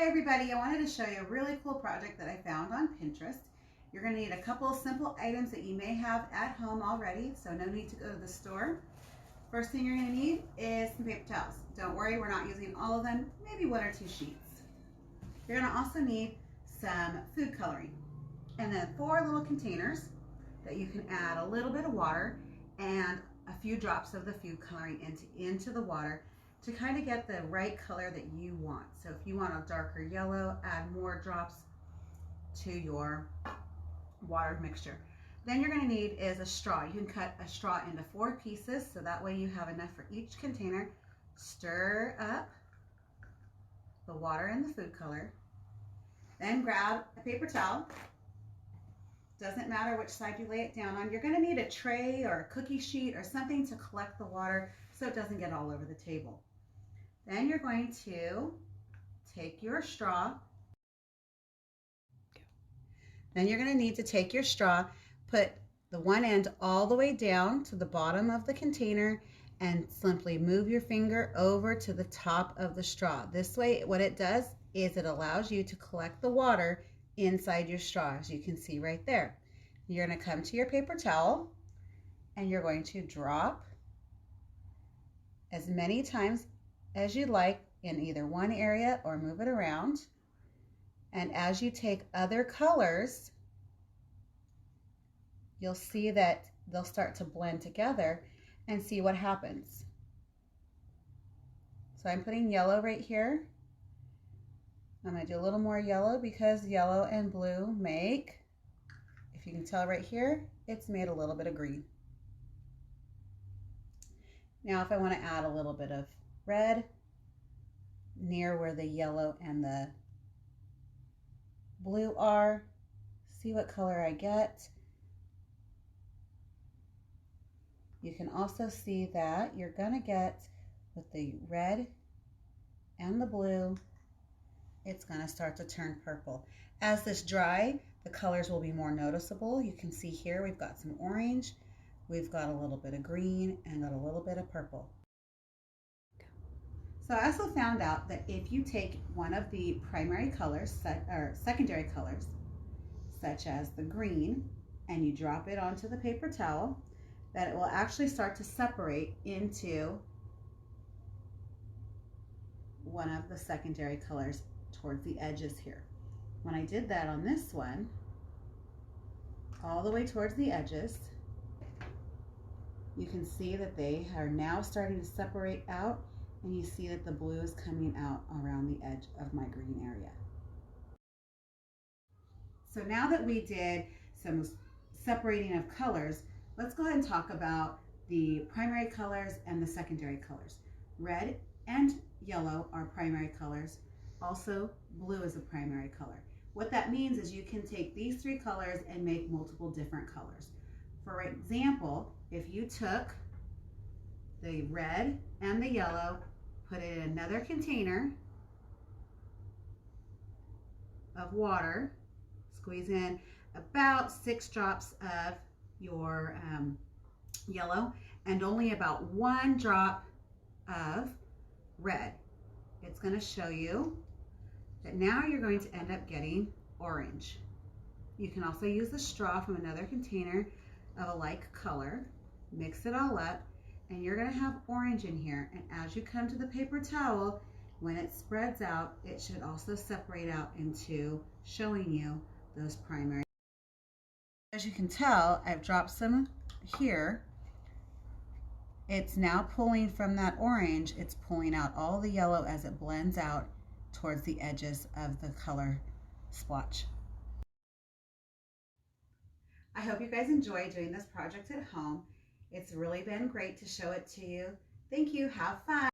Hi everybody, I wanted to show you a really cool project that I found on Pinterest. You're going to need a couple of simple items that you may have at home already, so no need to go to the store. First thing you're going to need is some paper towels. Don't worry, we're not using all of them, maybe 1 or 2 sheets. You're going to also need some food coloring, and then 4 little containers that you can add a little bit of water and a few drops of the food coloring into the water to kind of get the right color that you want. So if you want a darker yellow, add more drops to your water mixture. Then you're going to need is a straw. You can cut a straw into 4 pieces, so that way you have enough for each container. Stir up the water and the food color. Then grab a paper towel. Doesn't matter which side you lay it down on. You're going to need a tray or a cookie sheet or something to collect the water so it doesn't get all over the table. Then you're going to take your straw. Then you're going to need to take your straw, put the one end all the way down to the bottom of the container, and simply move your finger over to the top of the straw. This way, what it does is it allows you to collect the water inside your straw, as you can see right there. You're going to come to your paper towel and you're going to drop as many times as you like in either one area or move it around. And as you take other colors, you'll see that they'll start to blend together and see what happens. So I'm putting yellow right here. I'm going to do a little more yellow because yellow and blue make, if you can tell right here, it's made a little bit of green. Now if I want to add a little bit of red near where the yellow and the blue are, see what color I get. You can also see that you're going to get with the red and the blue, it's going to start to turn purple. As this dry, the colors will be more noticeable. You can see here we've got some orange, we've got a little bit of green, and got a little bit of purple. So I also found out that if you take one of the primary colors, or secondary colors, such as the green, and you drop it onto the paper towel, that it will actually start to separate into one of the secondary colors towards the edges here. When I did that on this one, all the way towards the edges, you can see that they are now starting to separate out, and you see that the blue is coming out around the edge of my green area. So now that we did some separating of colors, let's go ahead and talk about the primary colors and the secondary colors. Red and yellow are primary colors. Also, blue is a primary color. What that means is you can take these 3 colors and make multiple different colors. For example, if you took the red and the yellow, put it in another container of water, squeeze in about 6 drops of your yellow and only about 1 drop of red. It's going to show you that now you're going to end up getting orange. You can also use the straw from another container of a like color, mix it all up, and you're going to have orange in here. And as you come to the paper towel, when it spreads out, it should also separate out into showing you those primary. As you can tell, I've dropped some here. It's now pulling from that orange, it's pulling out all the yellow as it blends out towards the edges of the color splotch. I hope you guys enjoy doing this project at home. It's really been great to show it to you. Thank you. Have fun.